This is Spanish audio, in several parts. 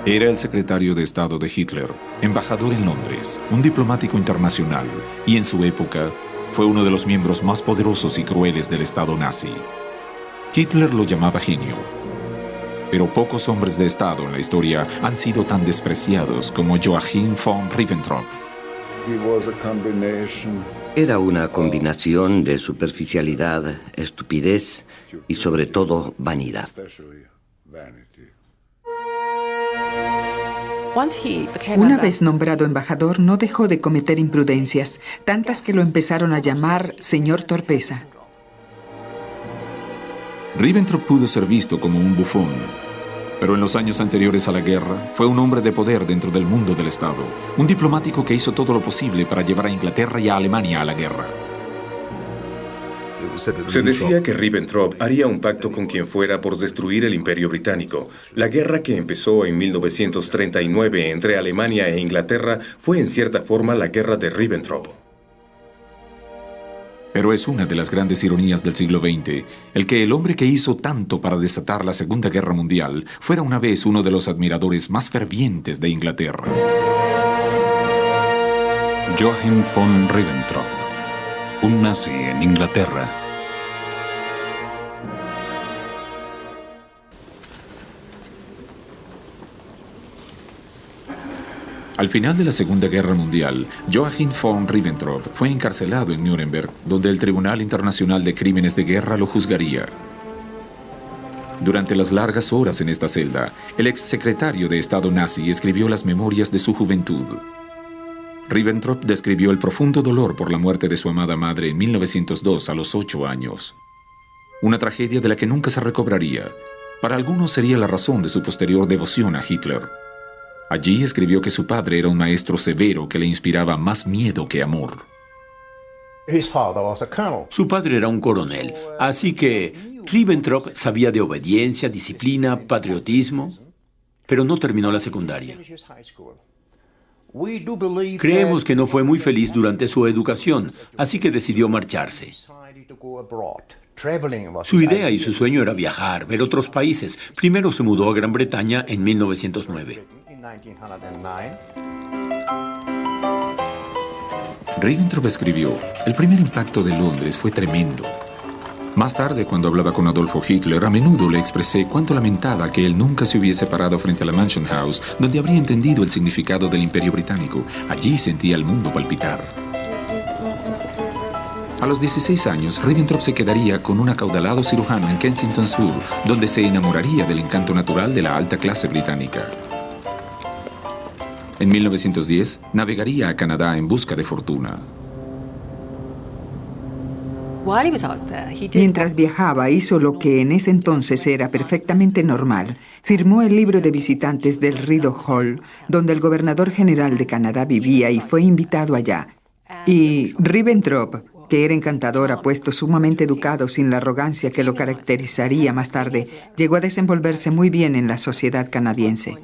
Era el secretario de Estado de Hitler, embajador en Londres, un diplomático internacional y en su época fue uno de los miembros más poderosos y crueles del Estado nazi. Hitler lo llamaba genio, pero pocos hombres de Estado en la historia han sido tan despreciados como Joachim von Ribbentrop. Era una combinación de superficialidad, estupidez y sobre todo vanidad. Una vez nombrado embajador, no dejó de cometer imprudencias, tantas que lo empezaron a llamar señor Torpeza. Ribbentrop pudo ser visto como un bufón, pero en los años anteriores a la guerra fue un hombre de poder dentro del mundo del Estado, un diplomático que hizo todo lo posible para llevar a Inglaterra y a Alemania a la guerra. Se decía que Ribbentrop haría un pacto con quien fuera por destruir el Imperio Británico. La guerra que empezó en 1939 entre Alemania e Inglaterra fue en cierta forma la guerra de Ribbentrop. Pero es una de las grandes ironías del siglo XX, el que el hombre que hizo tanto para desatar la Segunda Guerra Mundial fuera una vez uno de los admiradores más fervientes de Inglaterra. Joachim von Ribbentrop, un nazi en Inglaterra. Al final de la Segunda Guerra Mundial, Joachim von Ribbentrop fue encarcelado en Nuremberg, donde el Tribunal Internacional de Crímenes de Guerra lo juzgaría. Durante las largas horas en esta celda, el exsecretario de Estado nazi escribió las memorias de su juventud. Ribbentrop describió el profundo dolor por la muerte de su amada madre en 1902 a los 8 años. Una tragedia de la que nunca se recobraría. Para algunos sería la razón de su posterior devoción a Hitler. Allí escribió que su padre era un maestro severo que le inspiraba más miedo que amor. Su padre era un coronel, así que Ribbentrop sabía de obediencia, disciplina, patriotismo, pero no terminó la secundaria. Creemos que no fue muy feliz durante su educación, así que decidió marcharse. Su idea y su sueño era viajar, ver otros países. Primero se mudó a Gran Bretaña en 1909. Ribbentrop escribió: "El primer impacto de Londres fue tremendo. Más tarde, cuando hablaba con Adolfo Hitler, a menudo le expresé cuánto lamentaba que él nunca se hubiese parado frente a la Mansion House, donde habría entendido el significado del Imperio Británico. Allí sentía el mundo palpitar". A los 16 años, Ribbentrop se quedaría con un acaudalado cirujano en Kensington Sur, donde se enamoraría del encanto natural de la alta clase británica. En 1910, navegaría a Canadá en busca de fortuna. Mientras viajaba, hizo lo que en ese entonces era perfectamente normal. Firmó el libro de visitantes del Rideau Hall, donde el gobernador general de Canadá vivía, y fue invitado allá. Y Ribbentrop, que era encantador, apuesto, sumamente educado, sin la arrogancia que lo caracterizaría más tarde, llegó a desenvolverse muy bien en la sociedad canadiense.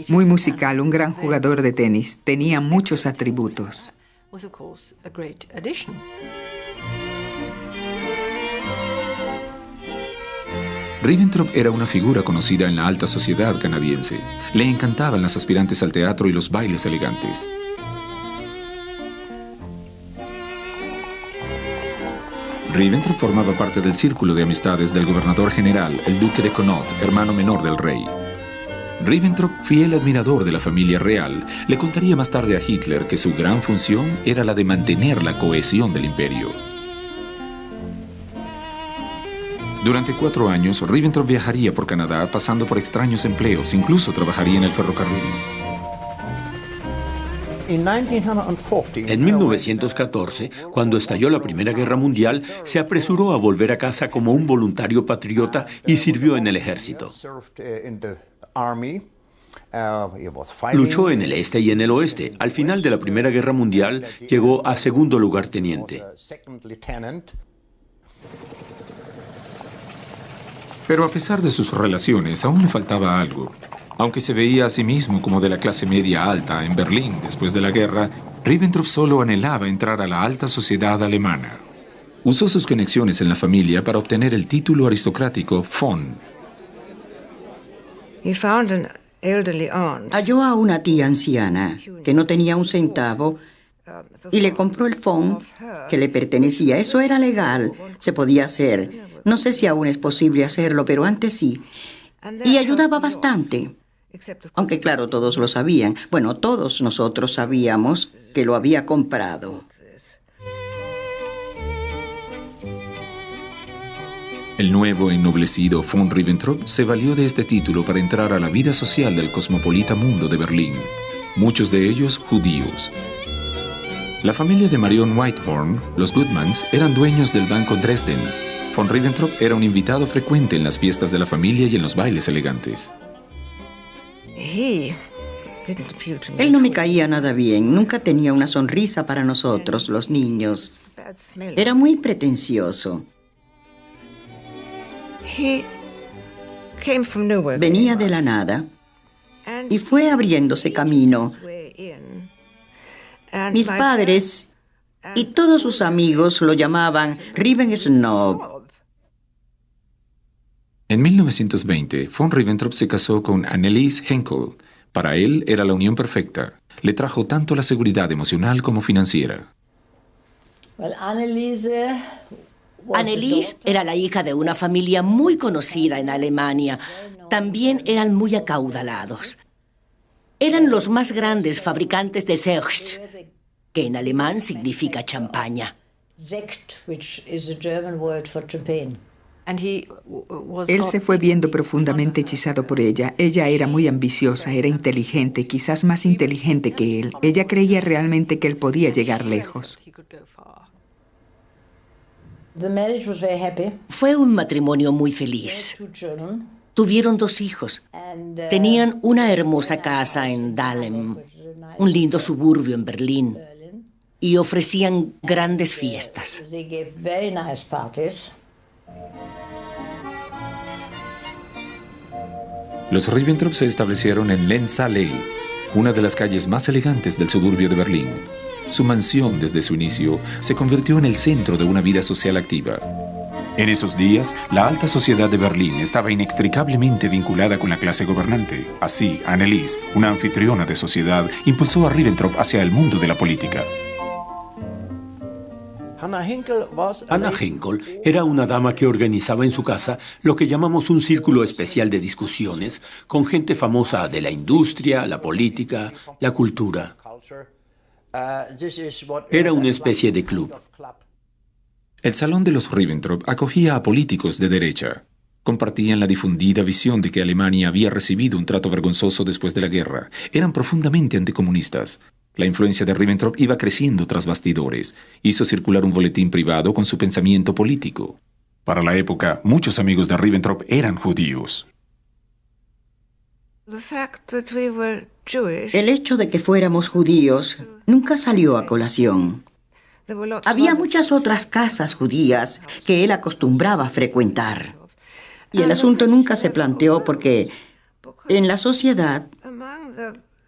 Muy musical, un gran jugador de tenis, tenía muchos atributos. Ribbentrop era una figura conocida en la alta sociedad canadiense. Le encantaban las aspirantes al teatro y los bailes elegantes. Ribbentrop formaba parte del círculo de amistades del gobernador general, el duque de Connaught, hermano menor del rey. Ribbentrop, fiel admirador de la familia real, le contaría más tarde a Hitler que su gran función era la de mantener la cohesión del imperio. Durante 4 años, Ribbentrop viajaría por Canadá pasando por extraños empleos, incluso trabajaría en el ferrocarril. En 1914, cuando estalló la Primera Guerra Mundial, se apresuró a volver a casa como un voluntario patriota y sirvió en el ejército. Luchó en el este y en el oeste. Al final de la Primera Guerra Mundial, llegó a segundo lugarteniente. Pero a pesar de sus relaciones, aún le faltaba algo. Aunque se veía a sí mismo como de la clase media alta en Berlín después de la guerra, Ribbentrop solo anhelaba entrar a la alta sociedad alemana. Usó sus conexiones en la familia para obtener el título aristocrático von. halló a una tía anciana que no tenía un centavo y le compró el phone que le pertenecía. Eso era legal, se podía hacer. No sé si aún es posible hacerlo, pero antes sí. Y ayudaba bastante. Aunque claro, todos lo sabían. Bueno, todos nosotros sabíamos que lo había comprado. El nuevo ennoblecido von Ribbentrop se valió de este título para entrar a la vida social del cosmopolita mundo de Berlín, muchos de ellos judíos. La familia de Marion Whitehorn, los Goodmans, eran dueños del Banco Dresden. Von Ribbentrop era un invitado frecuente en las fiestas de la familia y en los bailes elegantes. Él no me caía nada bien, nunca tenía una sonrisa para nosotros, los niños. Era muy pretencioso. Venía de la nada y fue abriéndose camino. Mis padres y todos sus amigos lo llamaban Ribbensnob. En 1920, von Ribbentrop se casó con Anneliese Henkel. Para él era la unión perfecta. Le trajo tanto la seguridad emocional como financiera. Anneliese era la hija de una familia muy conocida en Alemania. También eran muy acaudalados. Eran los más grandes fabricantes de Sekt, que en alemán significa champaña. Él se fue viendo profundamente hechizado por ella. Ella era muy ambiciosa, era inteligente, quizás más inteligente que él. Ella creía realmente que él podía llegar lejos. Fue un matrimonio muy feliz. Tuvieron 2 hijos. Tenían una hermosa casa en Dahlem, un lindo suburbio en Berlín, y ofrecían grandes fiestas. Los Ribbentrop se establecieron en Lenzallee, una de las calles más elegantes del suburbio de Berlín. Su mansión, desde su inicio, se convirtió en el centro de una vida social activa. En esos días, la alta sociedad de Berlín estaba inextricablemente vinculada con la clase gobernante. Así, Anneliese, una anfitriona de sociedad, impulsó a Ribbentrop hacia el mundo de la política. Anna Henkel era una dama que organizaba en su casa lo que llamamos un círculo especial de discusiones con gente famosa de la industria, la política, la cultura. Era una especie de club. El salón de los Ribbentrop acogía a políticos de derecha. Compartían la difundida visión de que Alemania había recibido un trato vergonzoso después de la guerra. Eran profundamente anticomunistas. La influencia de Ribbentrop iba creciendo tras bastidores. Hizo circular un boletín privado con su pensamiento político. Para la época, muchos amigos de Ribbentrop eran judíos. El hecho de que fuéramos judíos nunca salió a colación. Había muchas otras casas judías que él acostumbraba a frecuentar. Y el asunto nunca se planteó porque en la sociedad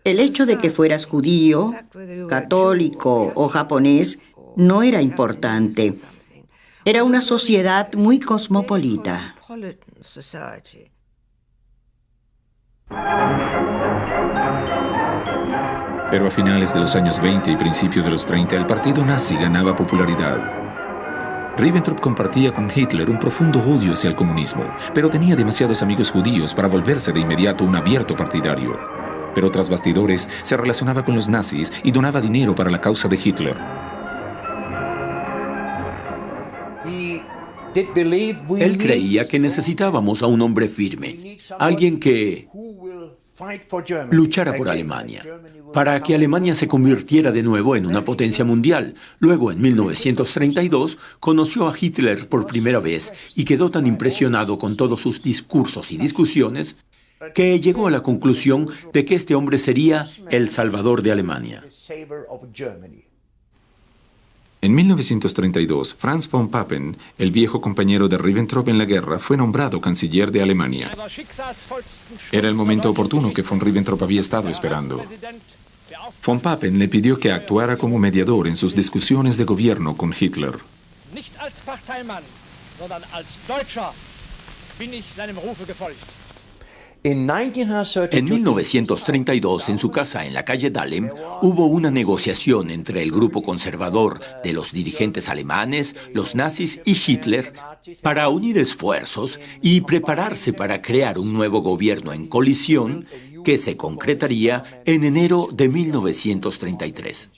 el hecho de que fueras judío, católico o japonés no era importante. Era una sociedad muy cosmopolita. Pero a finales de los años 20 y principios de los 30, el partido nazi ganaba popularidad. Ribbentrop compartía con Hitler un profundo odio hacia el comunismo, pero tenía demasiados amigos judíos para volverse de inmediato un abierto partidario. Pero tras bastidores se relacionaba con los nazis y donaba dinero para la causa de Hitler. Él creía que necesitábamos a un hombre firme, alguien que luchara por Alemania, para que Alemania se convirtiera de nuevo en una potencia mundial. Luego, en 1932, conoció a Hitler por primera vez y quedó tan impresionado con todos sus discursos y discusiones que llegó a la conclusión de que este hombre sería el salvador de Alemania. En 1932, Franz von Papen, el viejo compañero de Ribbentrop en la guerra, fue nombrado canciller de Alemania. Era el momento oportuno que von Ribbentrop había estado esperando. Von Papen le pidió que actuara como mediador en sus discusiones de gobierno con Hitler. En 1932, en su casa en la calle Dahlem, hubo una negociación entre el grupo conservador de los dirigentes alemanes, los nazis y Hitler para unir esfuerzos y prepararse para crear un nuevo gobierno en colisión que se concretaría en enero de 1933.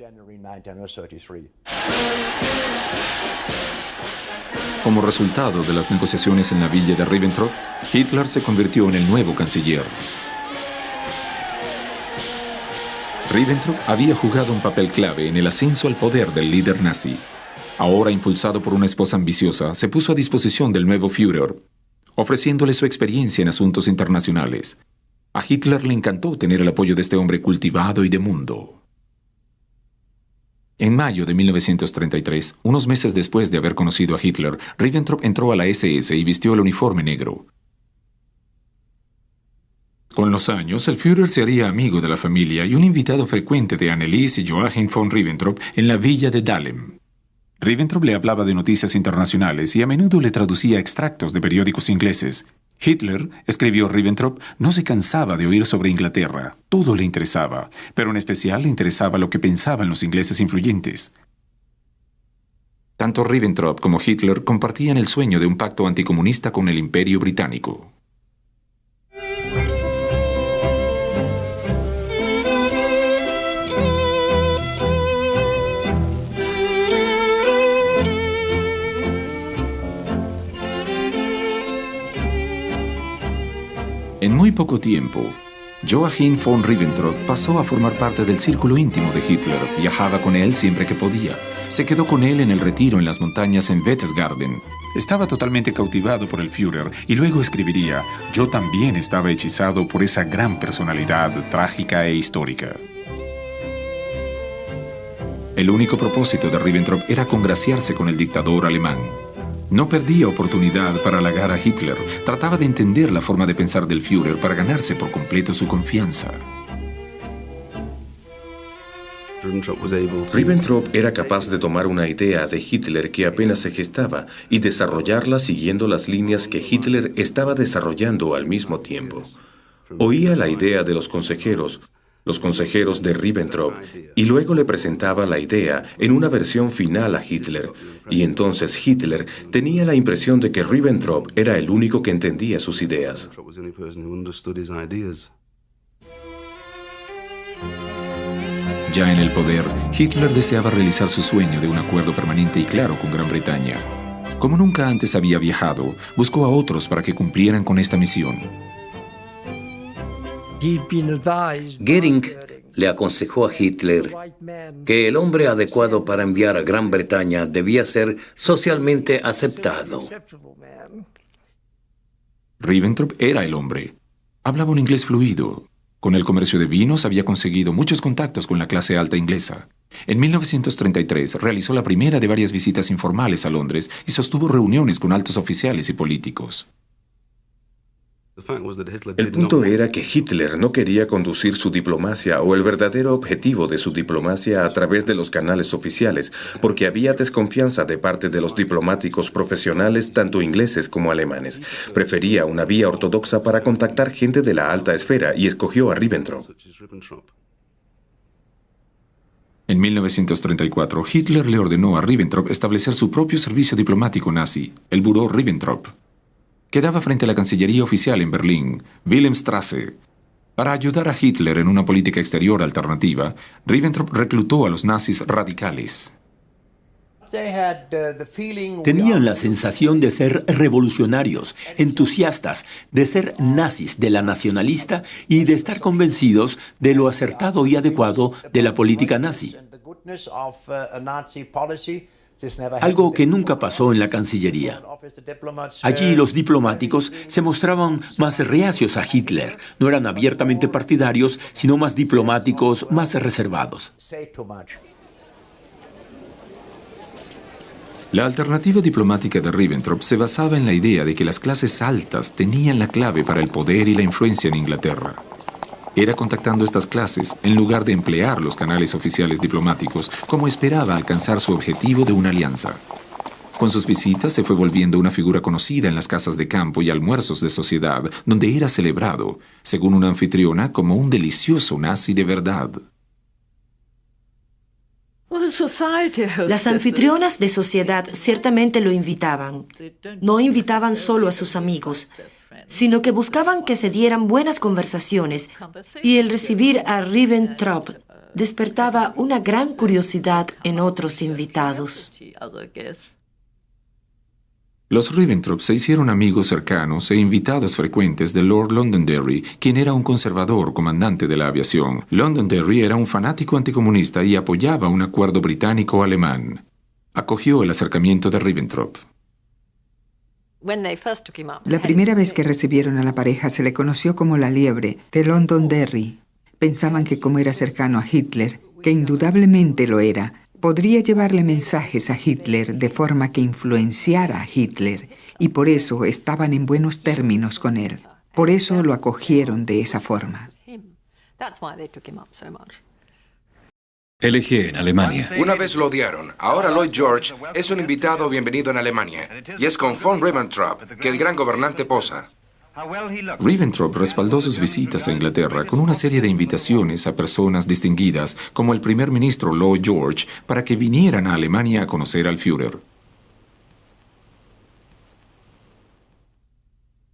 Como resultado de las negociaciones en la villa de Ribbentrop, Hitler se convirtió en el nuevo canciller. Ribbentrop había jugado un papel clave en el ascenso al poder del líder nazi. Ahora, impulsado por una esposa ambiciosa, se puso a disposición del nuevo Führer, ofreciéndole su experiencia en asuntos internacionales. A Hitler le encantó tener el apoyo de este hombre cultivado y de mundo. En mayo de 1933, unos meses después de haber conocido a Hitler, Ribbentrop entró a la SS y vistió el uniforme negro. Con los años, el Führer se haría amigo de la familia y un invitado frecuente de Annelies y Joachim von Ribbentrop en la villa de Dahlem. Ribbentrop le hablaba de noticias internacionales y a menudo le traducía extractos de periódicos ingleses. Hitler, escribió Ribbentrop, no se cansaba de oír sobre Inglaterra. Todo le interesaba, pero en especial le interesaba lo que pensaban los ingleses influyentes. Tanto Ribbentrop como Hitler compartían el sueño de un pacto anticomunista con el Imperio Británico. En muy poco tiempo, Joachim von Ribbentrop pasó a formar parte del círculo íntimo de Hitler. Viajaba con él siempre que podía. Se quedó con él en el retiro en las montañas en Berchtesgaden. Estaba totalmente cautivado por el Führer y luego escribiría: «Yo también estaba hechizado por esa gran personalidad trágica e histórica». El único propósito de Ribbentrop era congraciarse con el dictador alemán. No perdía oportunidad para halagar a Hitler. Trataba de entender la forma de pensar del Führer para ganarse por completo su confianza. Ribbentrop era capaz de tomar una idea de Hitler que apenas se gestaba y desarrollarla siguiendo las líneas que Hitler estaba desarrollando al mismo tiempo. Oía la idea de los consejeros de Ribbentrop, y luego le presentaba la idea en una versión final a Hitler, y entonces Hitler tenía la impresión de que Ribbentrop era el único que entendía sus ideas. Ya en el poder, Hitler deseaba realizar su sueño de un acuerdo permanente y claro con Gran Bretaña. Como nunca antes había viajado, buscó a otros para que cumplieran con esta misión. Goering le aconsejó a Hitler que el hombre adecuado para enviar a Gran Bretaña debía ser socialmente aceptado. Ribbentrop era el hombre. Hablaba un inglés fluido. Con el comercio de vinos había conseguido muchos contactos con la clase alta inglesa. En 1933 realizó la primera de varias visitas informales a Londres y sostuvo reuniones con altos oficiales y políticos. El punto era que Hitler no quería conducir su diplomacia o el verdadero objetivo de su diplomacia a través de los canales oficiales, porque había desconfianza de parte de los diplomáticos profesionales, tanto ingleses como alemanes. Prefería una vía ortodoxa para contactar gente de la alta esfera y escogió a Ribbentrop. En 1934, Hitler le ordenó a Ribbentrop establecer su propio servicio diplomático nazi, el Buró Ribbentrop. Quedaba frente a la Cancillería oficial en Berlín, Wilhelmstrasse. Para ayudar a Hitler en una política exterior alternativa, Ribbentrop reclutó a los nazis radicales. Tenían la sensación de ser revolucionarios, entusiastas, de ser nazis de la nacionalista y de estar convencidos de lo acertado y adecuado de la política nazi. Algo que nunca pasó en la Cancillería. Allí los diplomáticos se mostraban más reacios a Hitler. No eran abiertamente partidarios, sino más diplomáticos, más reservados. La alternativa diplomática de Ribbentrop se basaba en la idea de que las clases altas tenían la clave para el poder y la influencia en Inglaterra. Era contactando estas clases, en lugar de emplear los canales oficiales diplomáticos, como esperaba alcanzar su objetivo de una alianza. Con sus visitas se fue volviendo una figura conocida en las casas de campo y almuerzos de sociedad, donde era celebrado, según una anfitriona, como un delicioso nazi de verdad. Las anfitrionas de sociedad ciertamente lo invitaban. No invitaban solo a sus amigos, sino que buscaban que se dieran buenas conversaciones, y el recibir a Ribbentrop despertaba una gran curiosidad en otros invitados. Los Ribbentrop se hicieron amigos cercanos e invitados frecuentes de Lord Londonderry, quien era un conservador comandante de la aviación. Londonderry era un fanático anticomunista y apoyaba un acuerdo británico-alemán. Acogió el acercamiento de Ribbentrop. La primera vez que recibieron a la pareja se le conoció como la liebre de Londonderry. Pensaban que como era cercano a Hitler, que indudablemente lo era, podría llevarle mensajes a Hitler de forma que influenciara a Hitler, y por eso estaban en buenos términos con él. Por eso lo acogieron de esa forma. Elegí en Alemania. Una vez lo odiaron. Ahora Lloyd George es un invitado bienvenido en Alemania. Y es con von Ribbentrop que el gran gobernante posa. Ribbentrop respaldó sus visitas a Inglaterra con una serie de invitaciones a personas distinguidas, como el primer ministro Lloyd George, para que vinieran a Alemania a conocer al Führer.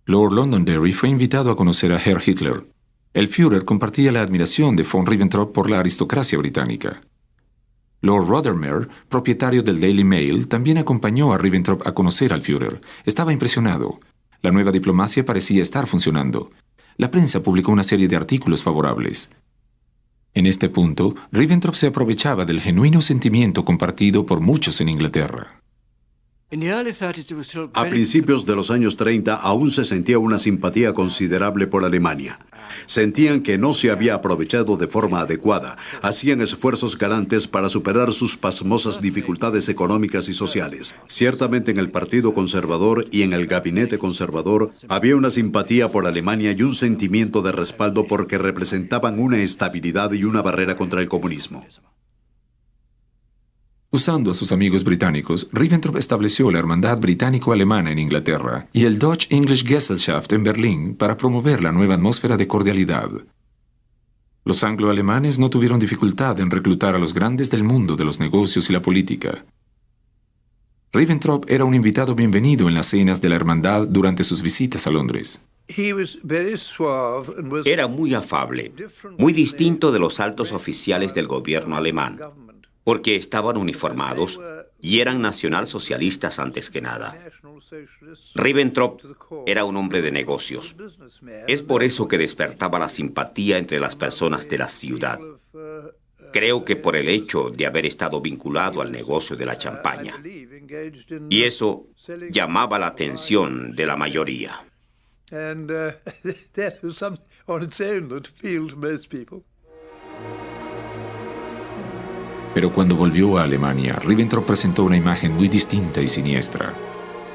Lord Londonderry fue invitado a conocer a Herr Hitler. El Führer compartía la admiración de von Ribbentrop por la aristocracia británica. Lord Rothermere, propietario del Daily Mail, también acompañó a Ribbentrop a conocer al Führer. Estaba impresionado. La nueva diplomacia parecía estar funcionando. La prensa publicó una serie de artículos favorables. En este punto, Ribbentrop se aprovechaba del genuino sentimiento compartido por muchos en Inglaterra. A principios de los años 30 aún se sentía una simpatía considerable por Alemania. Sentían que no se había aprovechado de forma adecuada. Hacían esfuerzos galantes para superar sus pasmosas dificultades económicas y sociales. Ciertamente en el Partido Conservador y en el Gabinete Conservador había una simpatía por Alemania y un sentimiento de respaldo porque representaban una estabilidad y una barrera contra el comunismo. Usando a sus amigos británicos, Ribbentrop estableció la Hermandad Británico-Alemana en Inglaterra y el Deutsche English Gesellschaft en Berlín para promover la nueva atmósfera de cordialidad. Los anglo-alemanes no tuvieron dificultad en reclutar a los grandes del mundo de los negocios y la política. Ribbentrop era un invitado bienvenido en las cenas de la Hermandad durante sus visitas a Londres. Era muy afable, muy distinto de los altos oficiales del gobierno alemán, porque estaban uniformados y eran nacionalsocialistas antes que nada. Ribbentrop era un hombre de negocios. Es por eso que despertaba la simpatía entre las personas de la ciudad. Creo que por el hecho de haber estado vinculado al negocio de la champaña. Y eso llamaba la atención de la mayoría. Pero cuando volvió a Alemania, Ribbentrop presentó una imagen muy distinta y siniestra.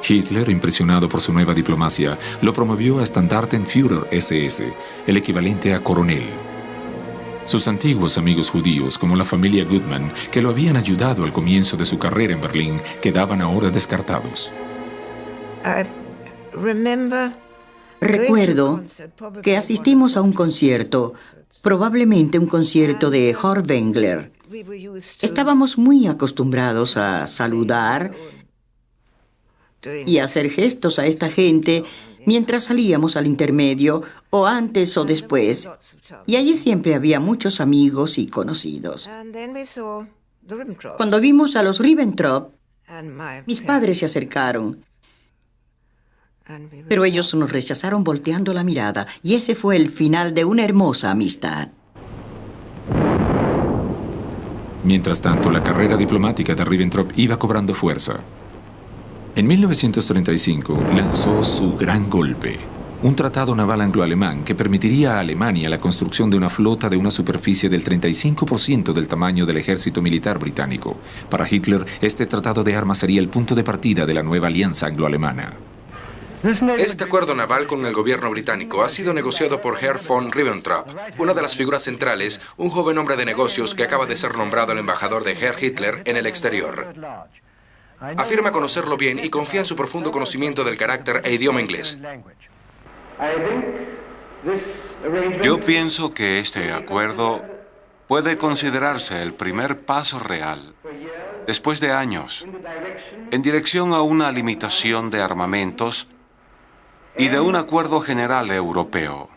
Hitler, impresionado por su nueva diplomacia, lo promovió a Standartenführer SS, el equivalente a coronel. Sus antiguos amigos judíos, como la familia Goodman, que lo habían ayudado al comienzo de su carrera en Berlín, quedaban ahora descartados. Recuerdo que asistimos a un concierto, probablemente un concierto de Horwengler. Estábamos muy acostumbrados a saludar y hacer gestos a esta gente mientras salíamos al intermedio, o antes o después. Y allí siempre había muchos amigos y conocidos. Cuando vimos a los Ribbentrop, mis padres se acercaron. Pero ellos nos rechazaron volteando la mirada, y ese fue el final de una hermosa amistad. Mientras tanto, la carrera diplomática de Ribbentrop iba cobrando fuerza. En 1935 lanzó su gran golpe, un tratado naval anglo-alemán que permitiría a Alemania la construcción de una flota de una superficie del 35% del tamaño del ejército militar británico. Para Hitler, este tratado de armas sería el punto de partida de la nueva alianza anglo-alemana. Este acuerdo naval con el gobierno británico ha sido negociado por Herr von Ribbentrop, una de las figuras centrales, un joven hombre de negocios que acaba de ser nombrado el embajador de Herr Hitler en el exterior. Afirma conocerlo bien y confía en su profundo conocimiento del carácter e idioma inglés. Yo pienso que este acuerdo puede considerarse el primer paso real, después de años, en dirección a una limitación de armamentos y de un acuerdo general europeo.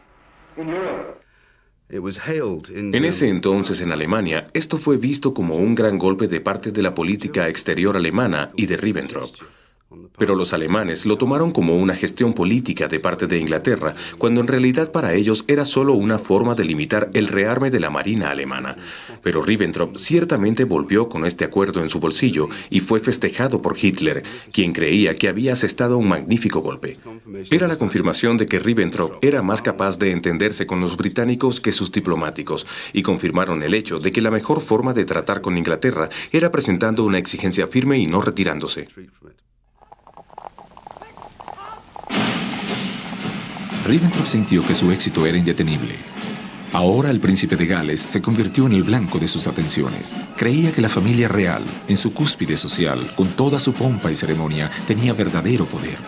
En ese entonces, en Alemania, esto fue visto como un gran golpe de parte de la política exterior alemana y de Ribbentrop. Pero los alemanes lo tomaron como una gestión política de parte de Inglaterra, cuando en realidad para ellos era solo una forma de limitar el rearme de la marina alemana. Pero Ribbentrop ciertamente volvió con este acuerdo en su bolsillo y fue festejado por Hitler, quien creía que había asestado un magnífico golpe. Era la confirmación de que Ribbentrop era más capaz de entenderse con los británicos que sus diplomáticos, y confirmaron el hecho de que la mejor forma de tratar con Inglaterra era presentando una exigencia firme y no retirándose. Ribbentrop sintió que su éxito era indetenible. Ahora el príncipe de Gales se convirtió en el blanco de sus atenciones. Creía que la familia real, en su cúspide social, con toda su pompa y ceremonia, tenía verdadero poder.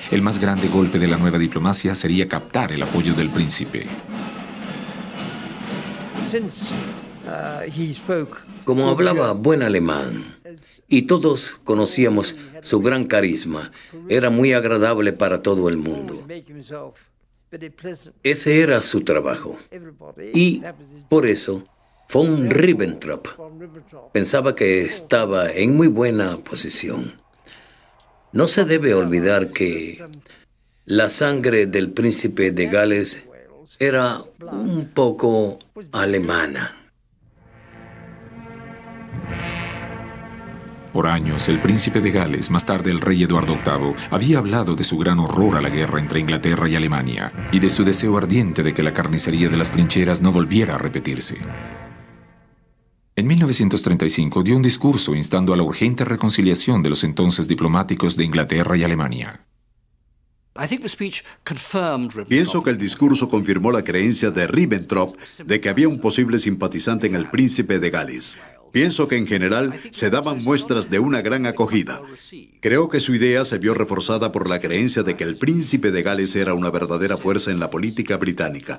El más grande golpe de la nueva diplomacia sería captar el apoyo del príncipe. Como hablaba buen alemán, y todos conocíamos su gran carisma, era muy agradable para todo el mundo. Ese era su trabajo. Y por eso, von Ribbentrop pensaba que estaba en muy buena posición. No se debe olvidar que la sangre del príncipe de Gales era un poco alemana. Por años, el príncipe de Gales, más tarde el rey Eduardo VIII, había hablado de su gran horror a la guerra entre Inglaterra y Alemania y de su deseo ardiente de que la carnicería de las trincheras no volviera a repetirse. En 1935 dio un discurso instando a la urgente reconciliación de los entonces diplomáticos de Inglaterra y Alemania. Pienso que el discurso confirmó la creencia de Ribbentrop de que había un posible simpatizante en el príncipe de Gales. Pienso que en general se daban muestras de una gran acogida. Creo que su idea se vio reforzada por la creencia de que el príncipe de Gales era una verdadera fuerza en la política británica.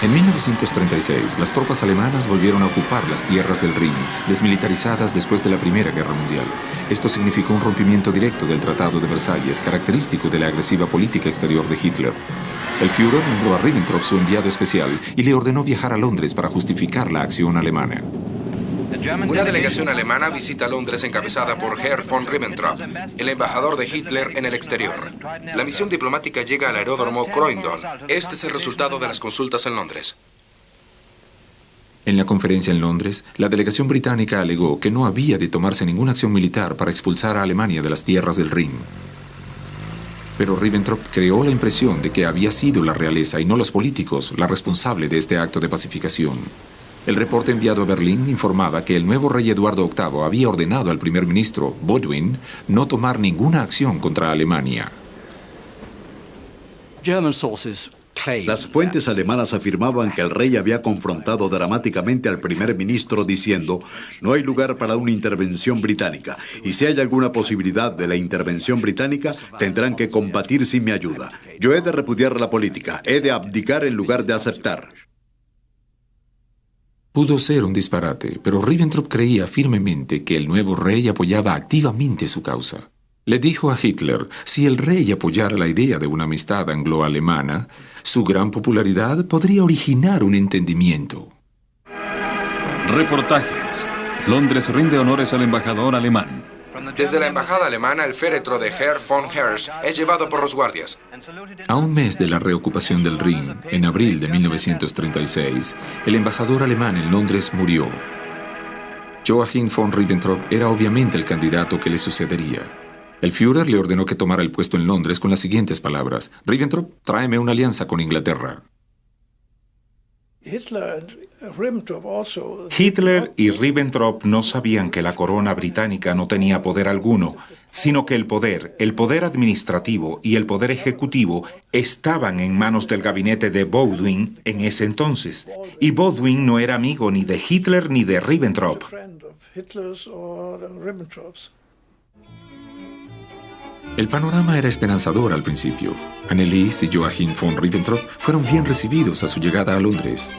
En 1936, las tropas alemanas volvieron a ocupar las tierras del Rin, desmilitarizadas después de la Primera Guerra Mundial. Esto significó un rompimiento directo del Tratado de Versalles, característico de la agresiva política exterior de Hitler. El Führer nombró a Ribbentrop su enviado especial y le ordenó viajar a Londres para justificar la acción alemana. Una delegación alemana visita Londres encabezada por Herr von Ribbentrop, el embajador de Hitler en el exterior. La misión diplomática llega al aeródromo Croydon. Este es el resultado de las consultas en Londres. En la conferencia en Londres, la delegación británica alegó que no había de tomarse ninguna acción militar para expulsar a Alemania de las tierras del Rin. Pero Ribbentrop creó la impresión de que había sido la realeza y no los políticos la responsable de este acto de pacificación. El reporte enviado a Berlín informaba que el nuevo rey Eduardo VIII había ordenado al primer ministro, Baldwin, no tomar ninguna acción contra Alemania. Las fuentes alemanas afirmaban que el rey había confrontado dramáticamente al primer ministro diciendo: no hay lugar para una intervención británica, y si hay alguna posibilidad de la intervención británica, tendrán que combatir sin mi ayuda. Yo he de repudiar la política, he de abdicar en lugar de aceptar. Pudo ser un disparate, pero Ribbentrop creía firmemente que el nuevo rey apoyaba activamente su causa. Le dijo a Hitler, si el rey apoyara la idea de una amistad anglo-alemana, su gran popularidad podría originar un entendimiento. Reportajes. Londres rinde honores al embajador alemán. Desde la embajada alemana, el féretro de Herr von Hersch es llevado por los guardias. A un mes de la reocupación del Rin, en abril de 1936, el embajador alemán en Londres murió. Joachim von Ribbentrop era obviamente el candidato que le sucedería. El Führer le ordenó que tomara el puesto en Londres con las siguientes palabras: Ribbentrop, tráeme una alianza con Inglaterra. Hitler y Ribbentrop no sabían que la corona británica no tenía poder alguno, sino que el poder administrativo y el poder ejecutivo estaban en manos del gabinete de Baldwin en ese entonces. Y Baldwin no era amigo ni de Hitler ni de Ribbentrop. El panorama era esperanzador al principio. Annelies y Joachim von Ribbentrop fueron bien recibidos a su llegada a Londres.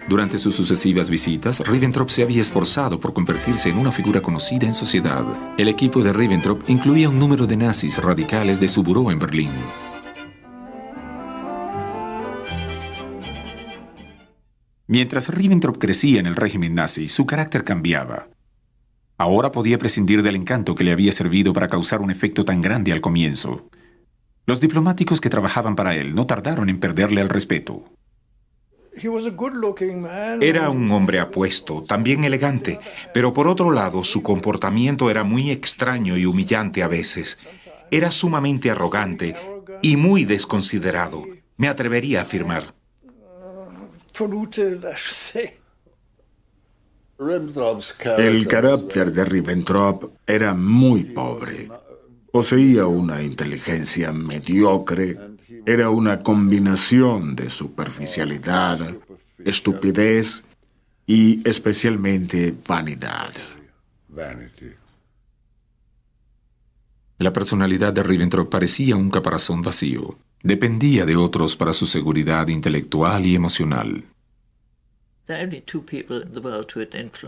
Durante sus sucesivas visitas, Ribbentrop se había esforzado por convertirse en una figura conocida en sociedad. El equipo de Ribbentrop incluía un número de nazis radicales de su buró en Berlín. Mientras Ribbentrop crecía en el régimen nazi, su carácter cambiaba. Ahora podía prescindir del encanto que le había servido para causar un efecto tan grande al comienzo. Los diplomáticos que trabajaban para él no tardaron en perderle el respeto. Era un hombre apuesto, también elegante, pero por otro lado su comportamiento era muy extraño y humillante a veces. Era sumamente arrogante y muy desconsiderado, me atrevería a afirmar. El carácter de Ribbentrop era muy pobre. Poseía una inteligencia mediocre. Era una combinación de superficialidad, estupidez y especialmente vanidad. La personalidad de Ribbentrop parecía un caparazón vacío. Dependía de otros para su seguridad intelectual y emocional.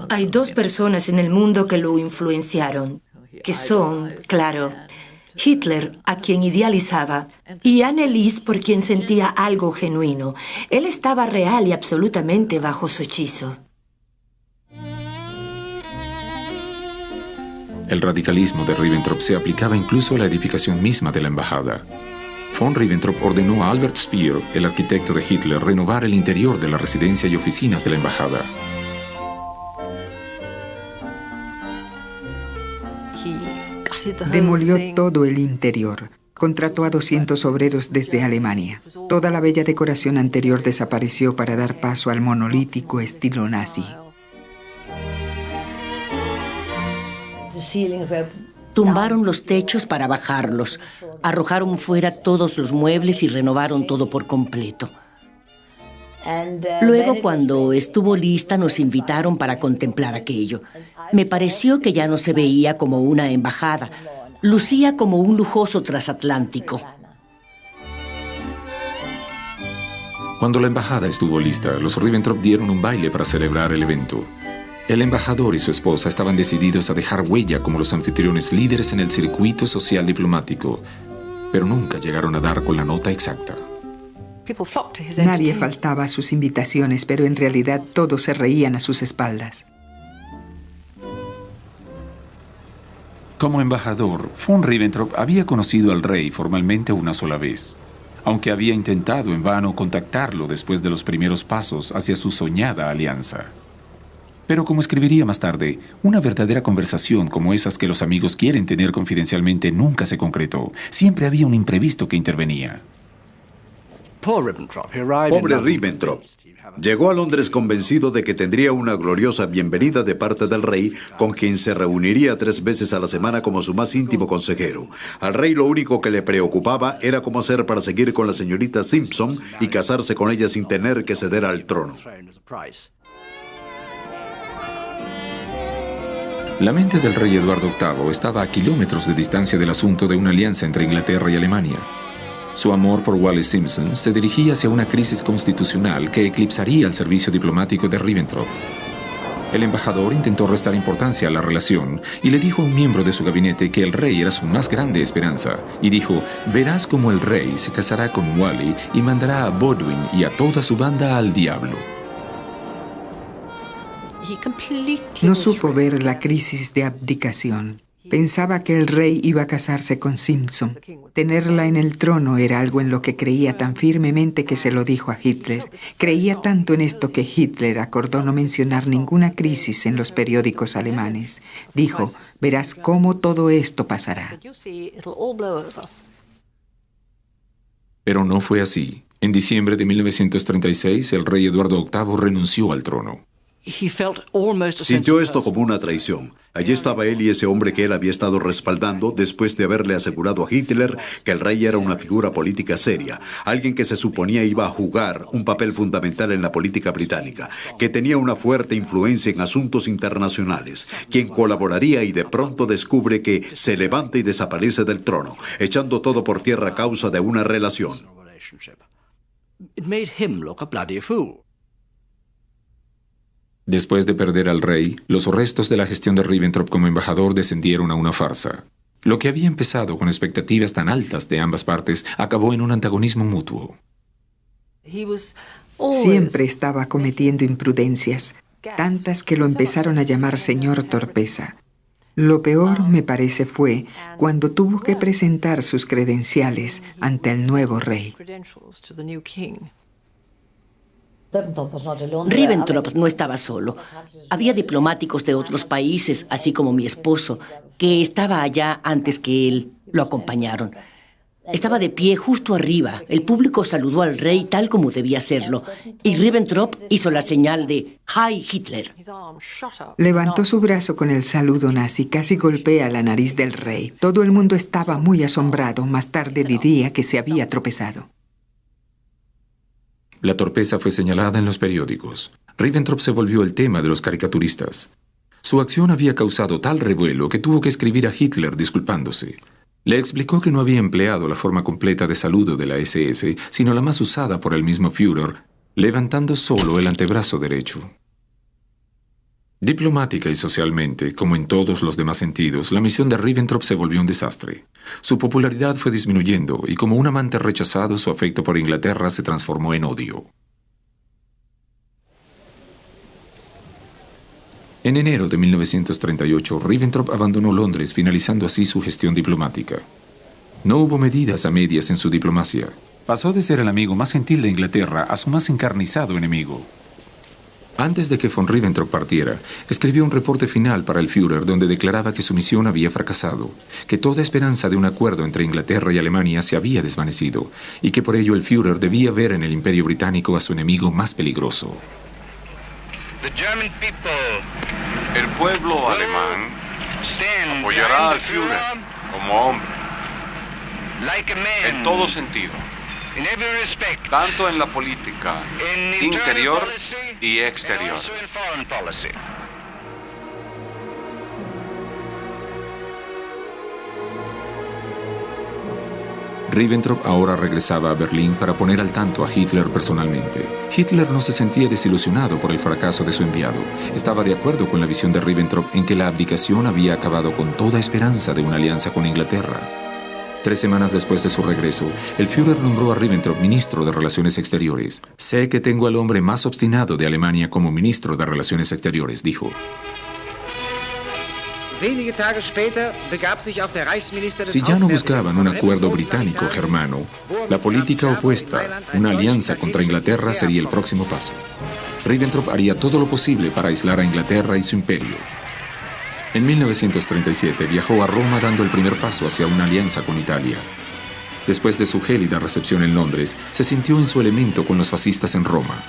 Hay dos personas en el mundo que lo influenciaron, que son, claro, Hitler, a quien idealizaba, y Annelies, por quien sentía algo genuino. Él estaba real y absolutamente bajo su hechizo. El radicalismo de Ribbentrop se aplicaba incluso a la edificación misma de la embajada. Von Ribbentrop ordenó a Albert Speer, el arquitecto de Hitler, renovar el interior de la residencia y oficinas de la embajada. Demolió todo el interior. Contrató a 200 obreros desde Alemania. Toda la bella decoración anterior desapareció para dar paso al monolítico estilo nazi. Tumbaron los techos para bajarlos, arrojaron fuera todos los muebles y renovaron todo por completo. Luego, cuando estuvo lista, nos invitaron para contemplar aquello. Me pareció que ya no se veía como una embajada, lucía como un lujoso transatlántico. Cuando la embajada estuvo lista, los Ribbentrop dieron un baile para celebrar el evento. El embajador y su esposa estaban decididos a dejar huella como los anfitriones líderes en el circuito social diplomático, pero nunca llegaron a dar con la nota exacta. Nadie faltaba a sus invitaciones, pero en realidad todos se reían a sus espaldas. Como embajador, von Ribbentrop había conocido al rey formalmente una sola vez, aunque había intentado en vano contactarlo después de los primeros pasos hacia su soñada alianza. Pero como escribiría más tarde, una verdadera conversación como esas que los amigos quieren tener confidencialmente nunca se concretó. Siempre había un imprevisto que intervenía. Pobre Ribbentrop. Llegó a Londres convencido de que tendría una gloriosa bienvenida de parte del rey, con quien se reuniría 3 veces a la semana como su más íntimo consejero. Al rey lo único que le preocupaba era cómo hacer para seguir con la señorita Simpson y casarse con ella sin tener que ceder al trono. La mente del rey Eduardo VIII estaba a kilómetros de distancia del asunto de una alianza entre Inglaterra y Alemania. Su amor por Wallis Simpson se dirigía hacia una crisis constitucional que eclipsaría el servicio diplomático de Ribbentrop. El embajador intentó restar importancia a la relación y le dijo a un miembro de su gabinete que el rey era su más grande esperanza. Y dijo, verás cómo el rey se casará con Wally y mandará a Baldwin y a toda su banda al diablo. No supo ver la crisis de abdicación. Pensaba que el rey iba a casarse con Simpson. Tenerla en el trono era algo en lo que creía tan firmemente que se lo dijo a Hitler. Creía tanto en esto que Hitler acordó no mencionar ninguna crisis en los periódicos alemanes. Dijo, verás cómo todo esto pasará. Pero no fue así. En diciembre de 1936, el rey Eduardo VIII renunció al trono. Sintió esto como una traición. Allí estaba él y ese hombre que él había estado respaldando después de haberle asegurado a Hitler que el rey era una figura política seria, alguien que se suponía iba a jugar un papel fundamental en la política británica, que tenía una fuerte influencia en asuntos internacionales, quien colaboraría y de pronto descubre que se levanta y desaparece del trono, echando todo por tierra a causa de una relación. Después de perder al rey, los restos de la gestión de Ribbentrop como embajador descendieron a una farsa. Lo que había empezado con expectativas tan altas de ambas partes acabó en un antagonismo mutuo. Siempre estaba cometiendo imprudencias, tantas que lo empezaron a llamar señor Torpeza. Lo peor, me parece, fue cuando tuvo que presentar sus credenciales ante el nuevo rey. Ribbentrop no estaba solo. Había diplomáticos de otros países, así como mi esposo, que estaba allá antes que él. Lo acompañaron. Estaba de pie justo arriba. El público saludó al rey tal como debía hacerlo. Y Ribbentrop hizo la señal de Heil Hitler. Levantó su brazo con el saludo nazi, casi golpea la nariz del rey. Todo el mundo estaba muy asombrado. Más tarde diría que se había tropezado. La torpeza fue señalada en los periódicos. Ribbentrop se volvió el tema de los caricaturistas. Su acción había causado tal revuelo que tuvo que escribir a Hitler disculpándose. Le explicó que no había empleado la forma completa de saludo de la SS, sino la más usada por el mismo Führer, levantando solo el antebrazo derecho. Diplomática y socialmente, como en todos los demás sentidos, la misión de Ribbentrop se volvió un desastre. Su popularidad fue disminuyendo y como un amante rechazado, su afecto por Inglaterra se transformó en odio. En enero de 1938, Ribbentrop abandonó Londres, finalizando así su gestión diplomática. No hubo medidas a medias en su diplomacia. Pasó de ser el amigo más gentil de Inglaterra a su más encarnizado enemigo. Antes de que von Ribbentrop partiera, escribió un reporte final para el Führer donde declaraba que su misión había fracasado, que toda esperanza de un acuerdo entre Inglaterra y Alemania se había desvanecido y que por ello el Führer debía ver en el Imperio Británico a su enemigo más peligroso. El pueblo alemán apoyará al Führer como hombre, en todo sentido, tanto en la política interior y exterior. Ribbentrop ahora regresaba a Berlín para poner al tanto a Hitler personalmente. Hitler no se sentía desilusionado por el fracaso de su enviado. Estaba de acuerdo con la visión de Ribbentrop en que la abdicación había acabado con toda esperanza de una alianza con Inglaterra. 3 semanas después de su regreso, el Führer nombró a Ribbentrop ministro de Relaciones Exteriores. Sé que tengo al hombre más obstinado de Alemania como ministro de Relaciones Exteriores, dijo. Si ya no buscaban un acuerdo británico-germano, la política opuesta, una alianza contra Inglaterra, sería el próximo paso. Ribbentrop haría todo lo posible para aislar a Inglaterra y su imperio. En 1937 viajó a Roma dando el primer paso hacia una alianza con Italia. Después de su gélida recepción en Londres, se sintió en su elemento con los fascistas en Roma.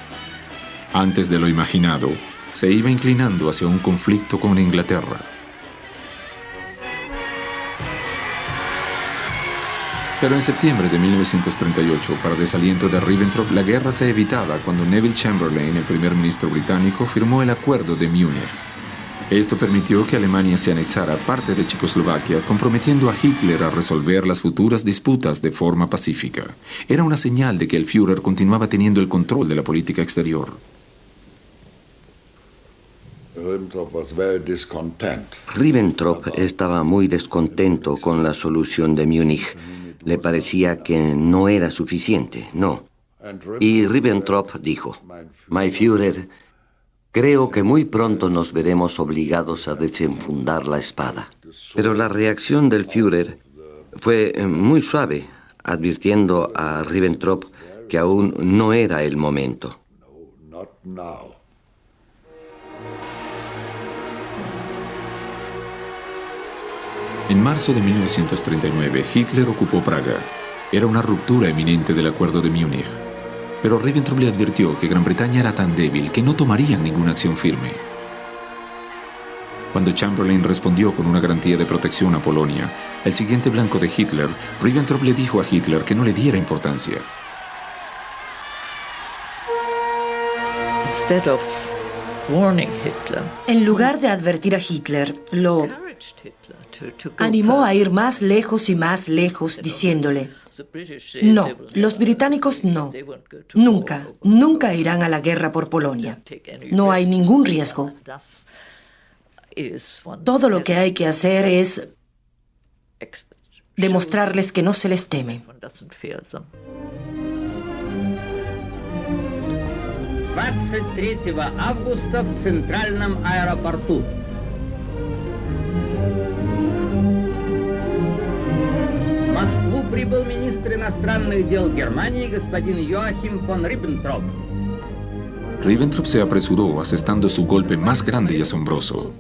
Antes de lo imaginado, se iba inclinando hacia un conflicto con Inglaterra. Pero en septiembre de 1938, para desaliento de Ribbentrop, la guerra se evitaba cuando Neville Chamberlain, el primer ministro británico, firmó el Acuerdo de Múnich. Esto permitió que Alemania se anexara parte de Checoslovaquia, comprometiendo a Hitler a resolver las futuras disputas de forma pacífica. Era una señal de que el Führer continuaba teniendo el control de la política exterior. Ribbentrop estaba muy descontento con la solución de Múnich. Le parecía que no era suficiente, no. Y Ribbentrop dijo, «My Führer, creo que muy pronto nos veremos obligados a desenfundar la espada». Pero la reacción del Führer fue muy suave, advirtiendo a Ribbentrop que aún no era el momento. En marzo de 1939, Hitler ocupó Praga. Era una ruptura eminente del Acuerdo de Múnich. pero Ribbentrop le advirtió que Gran Bretaña era tan débil que no tomarían ninguna acción firme. Cuando Chamberlain respondió con una garantía de protección a Polonia, el siguiente blanco de Hitler, Ribbentrop le dijo a Hitler que no le diera importancia. En lugar de advertir a Hitler, lo animó a ir más lejos y más lejos, diciéndole: no, los británicos no. Nunca, nunca irán a la guerra por Polonia. No hay ningún riesgo. Todo lo que hay que hacer es demostrarles que no se les teme. 23 августа в Центральном аэропорту. В Москву прибыл министр иностранных дел Германии господин Йоахим фон Риббентроп. Ribbentrop se apresuró, asestando su golpe más grande y asombroso.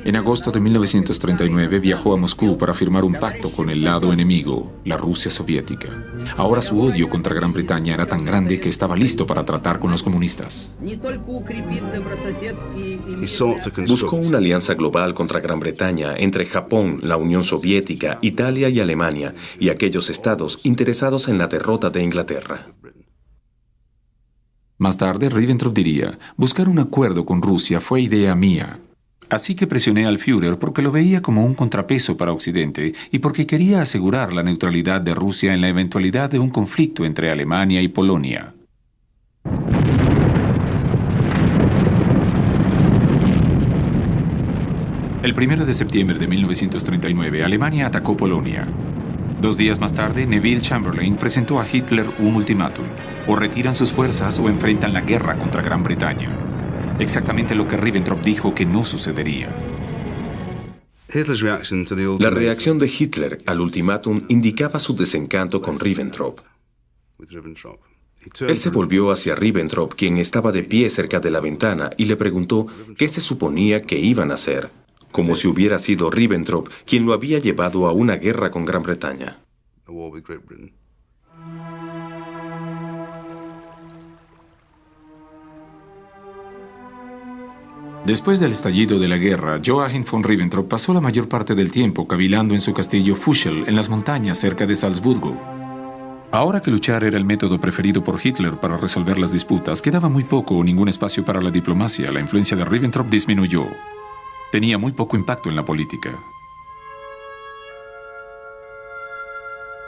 En agosto de 1939 viajó a Moscú para firmar un pacto con el lado enemigo, la Rusia soviética. Ahora su odio contra Gran Bretaña era tan grande que estaba listo para tratar con los comunistas. Buscó una alianza global contra Gran Bretaña entre Japón, la Unión Soviética, Italia y Alemania, y aquellos estados interesados en la derrota de Inglaterra. Más tarde, Ribbentrop diría: buscar un acuerdo con Rusia fue idea mía. Así que presioné al Führer porque lo veía como un contrapeso para Occidente y porque quería asegurar la neutralidad de Rusia en la eventualidad de un conflicto entre Alemania y Polonia. El 1 de septiembre de 1939, Alemania atacó Polonia. 2 días más tarde, Neville Chamberlain presentó a Hitler un ultimátum: o retiran sus fuerzas o enfrentan la guerra contra Gran Bretaña. Exactamente lo que Ribbentrop dijo que no sucedería. La reacción de Hitler al ultimátum indicaba su desencanto con Ribbentrop. Él se volvió hacia Ribbentrop, quien estaba de pie cerca de la ventana, y le preguntó qué se suponía que iban a hacer, como si hubiera sido Ribbentrop quien lo había llevado a una guerra con Gran Bretaña. Después del estallido de la guerra, Joachim von Ribbentrop pasó la mayor parte del tiempo cavilando en su castillo Fuschel, en las montañas cerca de Salzburgo. Ahora que luchar era el método preferido por Hitler para resolver las disputas, quedaba muy poco o ningún espacio para la diplomacia. La influencia de Ribbentrop disminuyó. Tenía muy poco impacto en la política.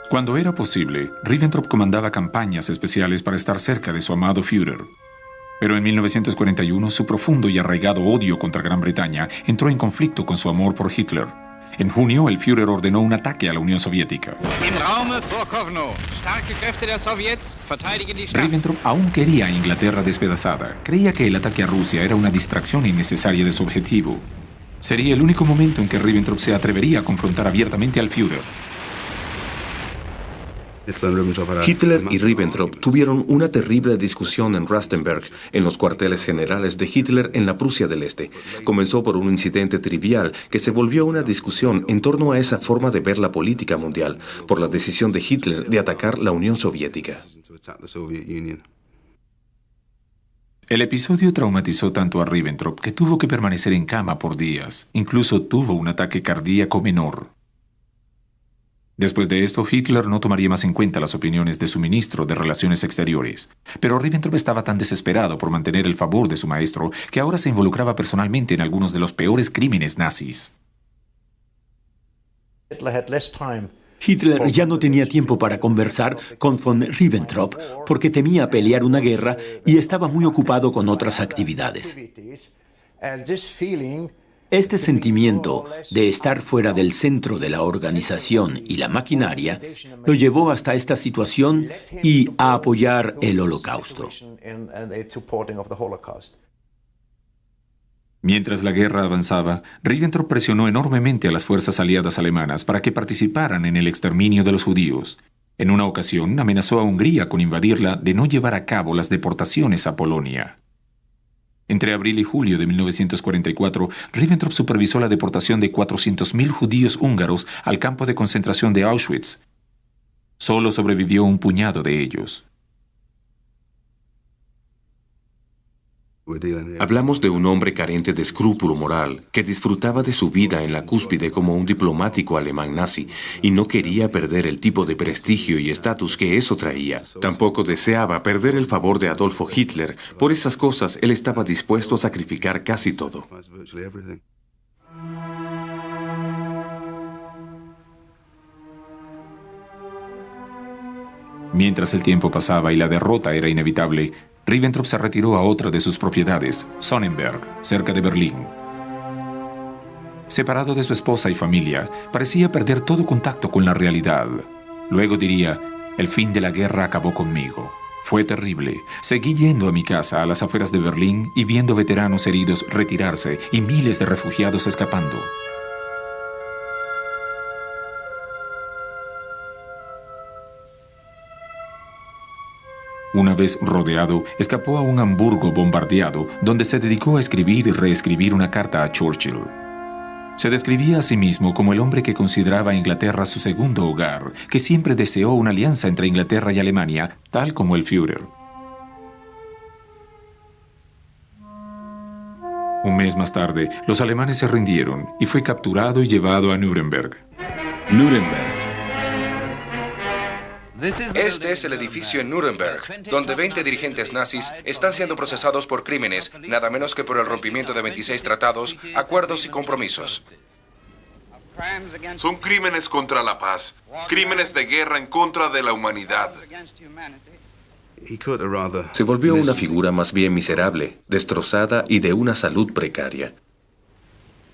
Cuando era posible, Ribbentrop comandaba campañas especiales para estar cerca de su amado Führer. Pero en 1941, su profundo y arraigado odio contra Gran Bretaña entró en conflicto con su amor por Hitler. En junio, el Führer ordenó un ataque a la Unión Soviética. Ribbentrop aún quería a Inglaterra despedazada. Creía que el ataque a Rusia era una distracción innecesaria de su objetivo. Sería el único momento en que Ribbentrop se atrevería a confrontar abiertamente al Führer. Hitler y Ribbentrop tuvieron una terrible discusión en Rastenburg, en los cuarteles generales de Hitler en la Prusia del Este. Comenzó por un incidente trivial que se volvió una discusión en torno a esa forma de ver la política mundial, por la decisión de Hitler de atacar la Unión Soviética. El episodio traumatizó tanto a Ribbentrop que tuvo que permanecer en cama por días. Incluso tuvo un ataque cardíaco menor. Después de esto, Hitler no tomaría más en cuenta las opiniones de su ministro de Relaciones Exteriores. Pero Ribbentrop estaba tan desesperado por mantener el favor de su maestro que ahora se involucraba personalmente en algunos de los peores crímenes nazis. Hitler ya no tenía tiempo para conversar con von Ribbentrop porque temía pelear una guerra y estaba muy ocupado con otras actividades. Este sentimiento de estar fuera del centro de la organización y la maquinaria lo llevó hasta esta situación y a apoyar el Holocausto. Mientras la guerra avanzaba, Ribbentrop presionó enormemente a las fuerzas aliadas alemanas para que participaran en el exterminio de los judíos. En una ocasión, amenazó a Hungría con invadirla de no llevar a cabo las deportaciones a Polonia. Entre abril y julio de 1944, Ribbentrop supervisó la deportación de 400.000 judíos húngaros al campo de concentración de Auschwitz. Solo sobrevivió un puñado de ellos. Hablamos de un hombre carente de escrúpulo moral, que disfrutaba de su vida en la cúspide como un diplomático alemán nazi, y no quería perder el tipo de prestigio y estatus que eso traía. Tampoco deseaba perder el favor de Adolfo Hitler. Por esas cosas, él estaba dispuesto a sacrificar casi todo. Mientras el tiempo pasaba y la derrota era inevitable, Ribbentrop se retiró a otra de sus propiedades, Sonnenberg, cerca de Berlín. Separado de su esposa y familia, parecía perder todo contacto con la realidad. Luego diría, el fin de la guerra acabó conmigo. Fue terrible. Seguí yendo a mi casa a las afueras de Berlín y viendo veteranos heridos retirarse y miles de refugiados escapando. Una vez rodeado, escapó a un Hamburgo bombardeado, donde se dedicó a escribir y reescribir una carta a Churchill. Se describía a sí mismo como el hombre que consideraba a Inglaterra su segundo hogar, que siempre deseó una alianza entre Inglaterra y Alemania, tal como el Führer. Un mes más tarde, los alemanes se rindieron y fue capturado y llevado a Nuremberg. Este es el edificio en Nuremberg, donde 20 dirigentes nazis están siendo procesados por crímenes, nada menos que por el rompimiento de 26 tratados, acuerdos y compromisos. Son crímenes contra la paz, crímenes de guerra en contra de la humanidad. Se volvió una figura más bien miserable, destrozada y de una salud precaria.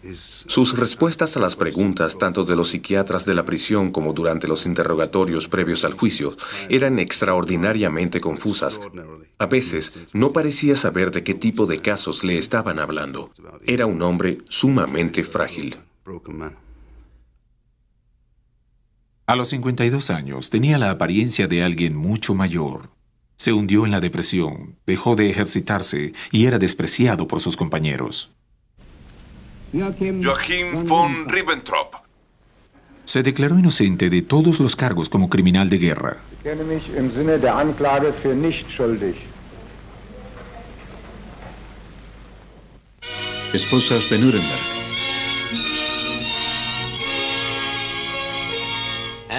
Sus respuestas a las preguntas, tanto de los psiquiatras de la prisión como durante los interrogatorios previos al juicio, eran extraordinariamente confusas. A veces, no parecía saber de qué tipo de casos le estaban hablando. Era un hombre sumamente frágil. A los 52 años, tenía la apariencia de alguien mucho mayor. Se hundió en la depresión, dejó de ejercitarse y era despreciado por sus compañeros. Joachim von Ribbentrop. Se declaró inocente de todos los cargos como criminal de guerra. Esposas de Nuremberg.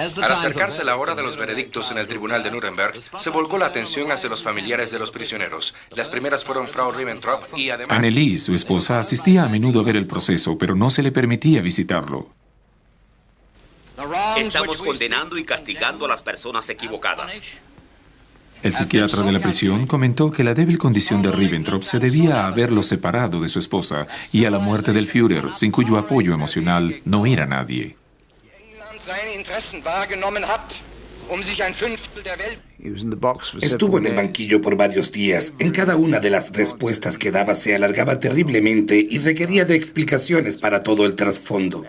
Al acercarse la hora de los veredictos en el tribunal de Nuremberg, se volcó la atención hacia los familiares de los prisioneros. Las primeras fueron Frau Ribbentrop y además... Annelies, su esposa, asistía a menudo a ver el proceso, pero no se le permitía visitarlo. Estamos condenando y castigando a las personas equivocadas. El psiquiatra de la prisión comentó que la débil condición de Ribbentrop se debía a haberlo separado de su esposa y a la muerte del Führer, sin cuyo apoyo emocional no era nadie. Estuvo en el banquillo por varios días. En cada una de las respuestas que daba se alargaba terriblemente y requería de explicaciones para todo el trasfondo.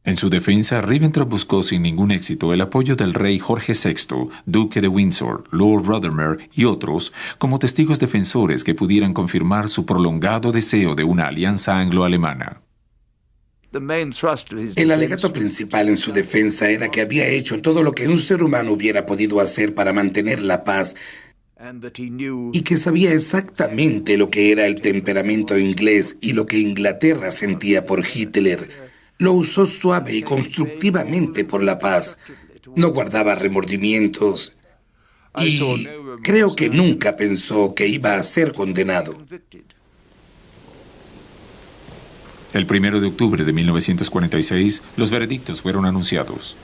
En su defensa, Ribbentrop buscó sin ningún éxito el apoyo del rey Jorge VI, duque de Windsor, Lord Rothermere y otros como testigos defensores que pudieran confirmar su prolongado deseo de una alianza anglo-alemana. El alegato principal en su defensa era que había hecho todo lo que un ser humano hubiera podido hacer para mantener la paz y que sabía exactamente lo que era el temperamento inglés y lo que Inglaterra sentía por Hitler. Lo usó suave y constructivamente por la paz. No guardaba remordimientos y creo que nunca pensó que iba a ser condenado. El 1 de octubre de 1946, los veredictos fueron anunciados.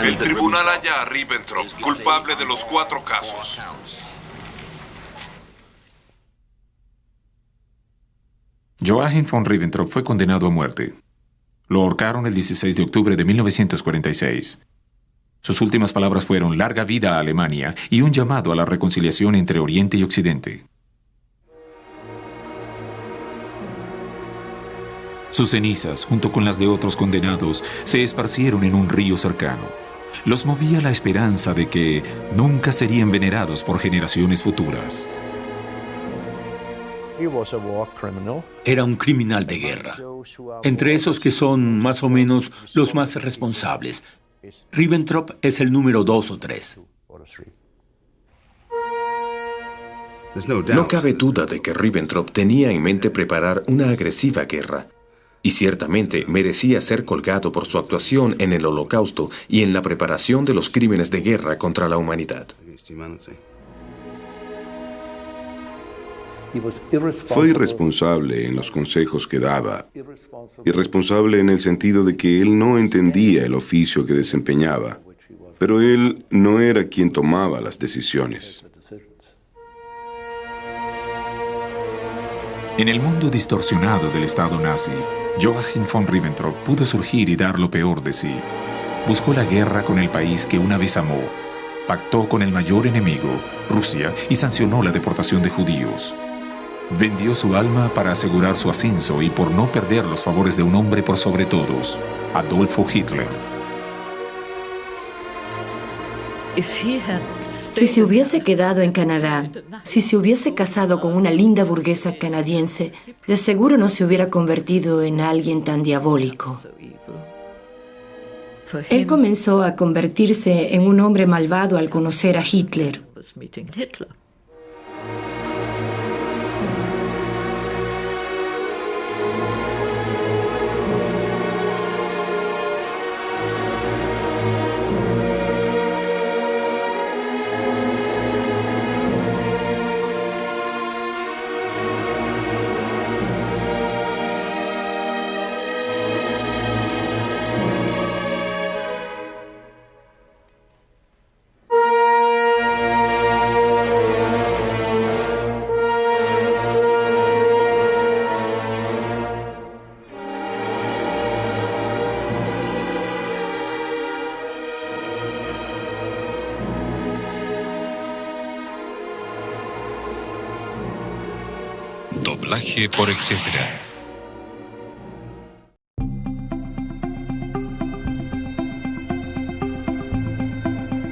El tribunal halla a Ribbentrop culpable de los 4 casos. Joachim von Ribbentrop fue condenado a muerte. Lo ahorcaron el 16 de octubre de 1946. Sus últimas palabras fueron larga vida a Alemania y un llamado a la reconciliación entre Oriente y Occidente. Sus cenizas, junto con las de otros condenados, se esparcieron en un río cercano. Los movía la esperanza de que nunca serían venerados por generaciones futuras. Era un criminal de guerra, entre esos que son más o menos los más responsables. Ribbentrop es el número 2 o 3. No cabe duda de que Ribbentrop tenía en mente preparar una agresiva guerra. Y ciertamente merecía ser colgado por su actuación en el Holocausto y en la preparación de los crímenes de guerra contra la humanidad. Fue irresponsable en los consejos que daba. Irresponsable en el sentido de que él no entendía el oficio que desempeñaba, pero él no era quien tomaba las decisiones. En el mundo distorsionado del Estado nazi, Joachim von Ribbentrop pudo surgir y dar lo peor de sí. Buscó la guerra con el país que una vez amó, pactó con el mayor enemigo, Rusia, y sancionó la deportación de judíos. Vendió su alma para asegurar su ascenso y por no perder los favores de un hombre por sobre todos, Adolfo Hitler. Si se hubiese quedado en Canadá, si se hubiese casado con una linda burguesa canadiense, de seguro no se hubiera convertido en alguien tan diabólico. Él comenzó a convertirse en un hombre malvado al conocer a Hitler. Doblaje por Etcétera.